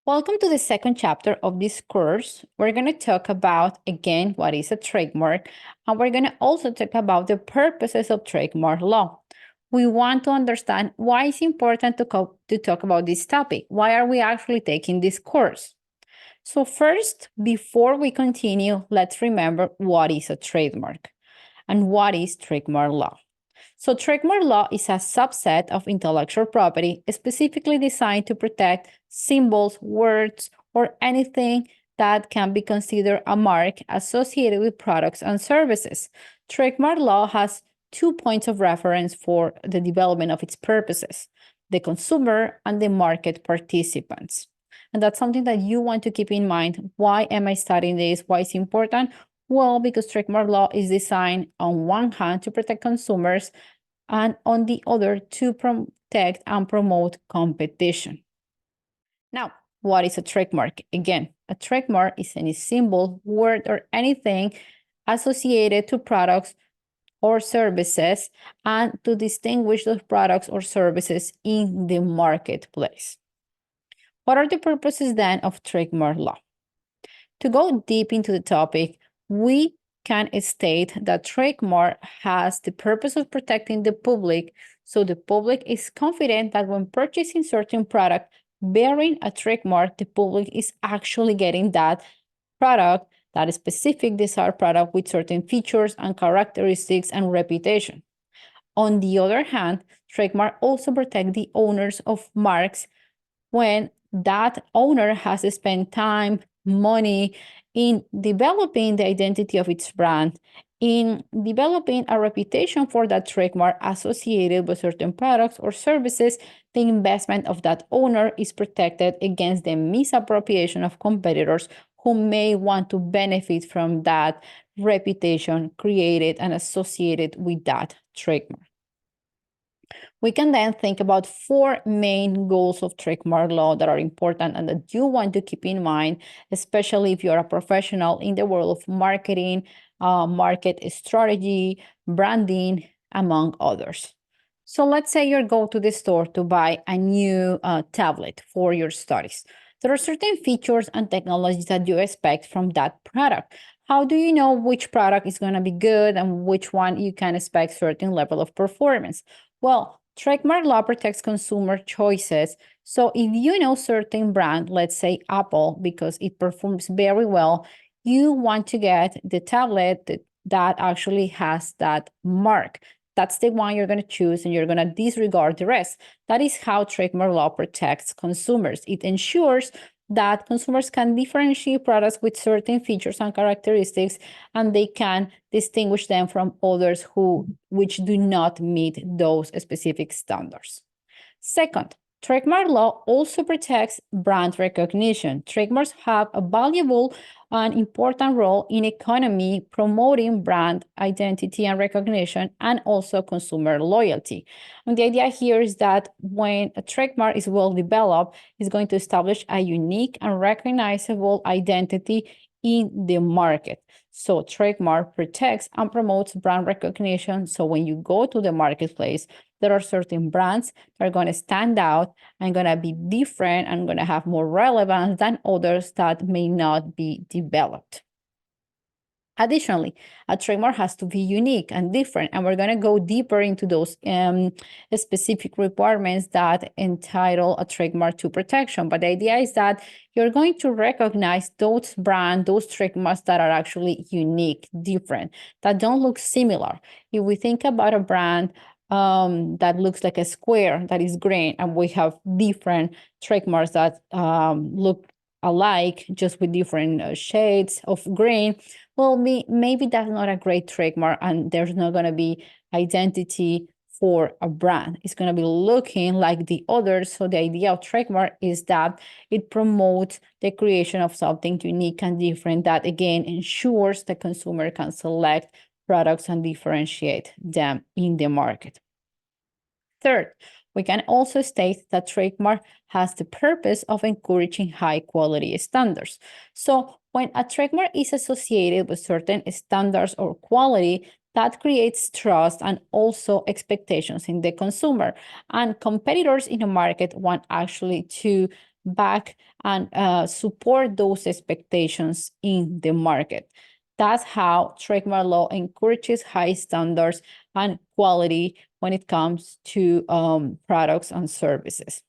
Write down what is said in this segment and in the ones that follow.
Welcome to the second chapter of this course. We're going to talk about, again, what is a trademark, and we're going to also talk about the purposes of trademark law. We want to understand why it's important to talk about this topic. Why are we actually taking this course? So first, before we continue, let's remember what is a trademark and what is trademark law. So trademark law is a subset of intellectual property specifically designed to protect symbols, words, or anything that can be considered a mark associated with products and services. Trademark law has 2 points of reference for the development of its purposes: the consumer and the market participants. And that's something that you want to keep in mind. Why am I studying this? Why is it important? Well, because trademark law is designed on one hand to protect consumers and on the other to protect and promote competition. Now, what is a trademark? Again, a trademark is any symbol, word, or anything associated to products or services and to distinguish those products or services in the marketplace. What are the purposes then of trademark law? To go deep into the topic, we can state that trademark has the purpose of protecting the public, so the public is confident that when purchasing certain product bearing a trademark, the public is actually getting that product, that specific desired product with certain features and characteristics and reputation. On the other hand, trademark also protect the owners of marks when that owner has spent time, money in developing the identity of its brand, in developing a reputation for that trademark associated with certain products or services. The investment of that owner is protected against the misappropriation of competitors who may want to benefit from that reputation created and associated with that trademark. We can then think about 4 main goals of trademark law that are important and that you want to keep in mind, especially if you're a professional in the world of marketing, market strategy, branding, among others. So let's say you go to the store to buy a new tablet for your studies. There are certain features and technologies that you expect from that product. How do you know which product is going to be good and which one you can expect certain level of performance? Well, trademark law protects consumer choices. So if you know certain brand, let's say Apple, because it performs very well, you want to get the tablet that actually has that mark. That's the one you're going to choose and you're going to disregard the rest. That is how trademark law protects consumers. It ensures that consumers can differentiate products with certain features and characteristics, and they can distinguish them from others which do not meet those specific standards. Second, trademark law also protects brand recognition. Trademarks have a valuable and important role in economy, promoting brand identity and recognition, and also consumer loyalty. And the idea here is that when a trademark is well developed, it's going to establish a unique and recognizable identity in the market. So trademark protects and promotes brand recognition. So when you go to the marketplace, there are certain brands that are going to stand out and going to be different and going to have more relevance than others that may not be developed. Additionally, a trademark has to be unique and different, and we're going to go deeper into those specific requirements that entitle a trademark to protection. But the idea is that you're going to recognize those brands, those trademarks that are actually unique, different, that don't look similar. If we think about a brand that looks like a square that is green, and we have different trademarks that look alike, just with different shades of green, well, maybe that's not a great trademark, and there's not going to be identity for a brand. It's going to be looking like the others. So the idea of trademark is that it promotes the creation of something unique and different that, again, ensures the consumer can select products and differentiate them in the market. Third, we can also state that trademark has the purpose of encouraging high quality standards. So when a trademark is associated with certain standards or quality, that creates trust and also expectations in the consumer. And competitors in the market want actually to back and support those expectations in the market. That's how trademark law encourages high standards and quality when it comes to products and services.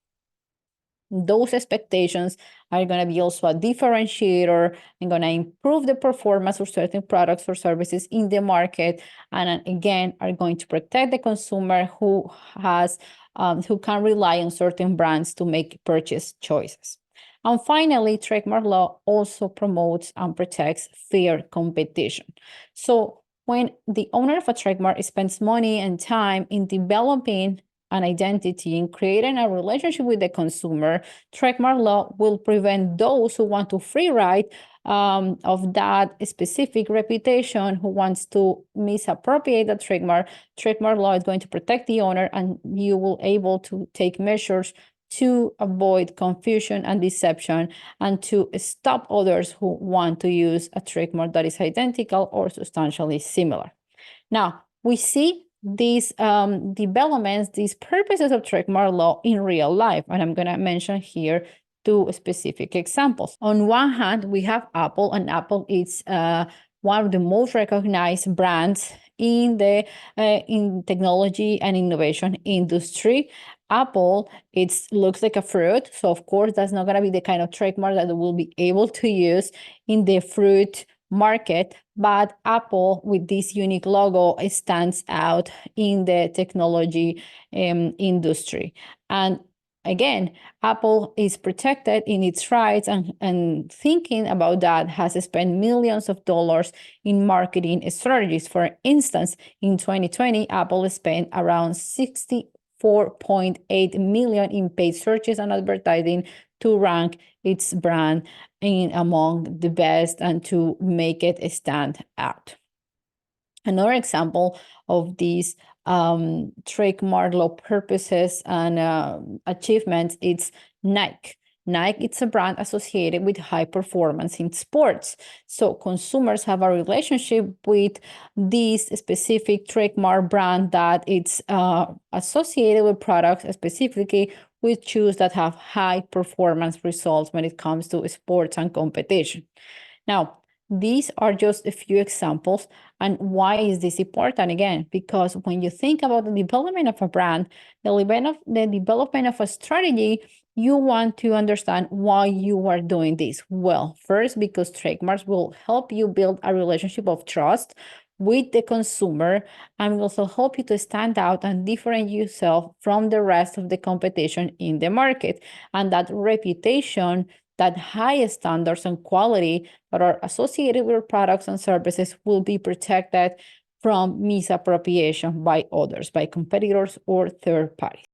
Those expectations are going to be also a differentiator and going to improve the performance of certain products or services in the market, and again are going to protect the consumer who can rely on certain brands to make purchase choices. And finally, trademark law also promotes and protects fair competition. So when the owner of a trademark spends money and time in developing an identity and creating a relationship with the consumer, trademark law will prevent those who want to free ride of that specific reputation, who wants to misappropriate the trademark. Trademark law is going to protect the owner, and you will able to take measures to avoid confusion and deception, and to stop others who want to use a trademark that is identical or substantially similar. Now, we see these developments, these purposes of trademark law in real life, and I'm going to mention here two specific examples. On one hand, we have Apple, and Apple is one of the most recognized brands in the in technology and innovation industry. Apple, it looks like a fruit, so of course that's not going to be the kind of trademark that we'll be able to use in the fruit market, but Apple with this unique logo stands out in the technology industry. And again, Apple is protected in its rights, and thinking about that has spent millions of dollars in marketing strategies. For instance, in 2020, Apple spent around $64.8 million in paid searches and advertising to rank its brand in among the best and to make it stand out. Another example of these trademark law purposes and achievements is Nike. Nike, it's a brand associated with high performance in sports. So consumers have a relationship with this specific trademark brand that it's associated with products, specifically with shoes that have high performance results when it comes to sports and competition. Now, these are just a few examples. And why is this important? Again, because when you think about the development of a brand, the development of a strategy, you want to understand why you are doing this. Well, first, because trademarks will help you build a relationship of trust with the consumer, and will also help you to stand out and differentiate yourself from the rest of the competition in the market. And that reputation, that high standards and quality that are associated with products and services will be protected from misappropriation by others, by competitors or third parties.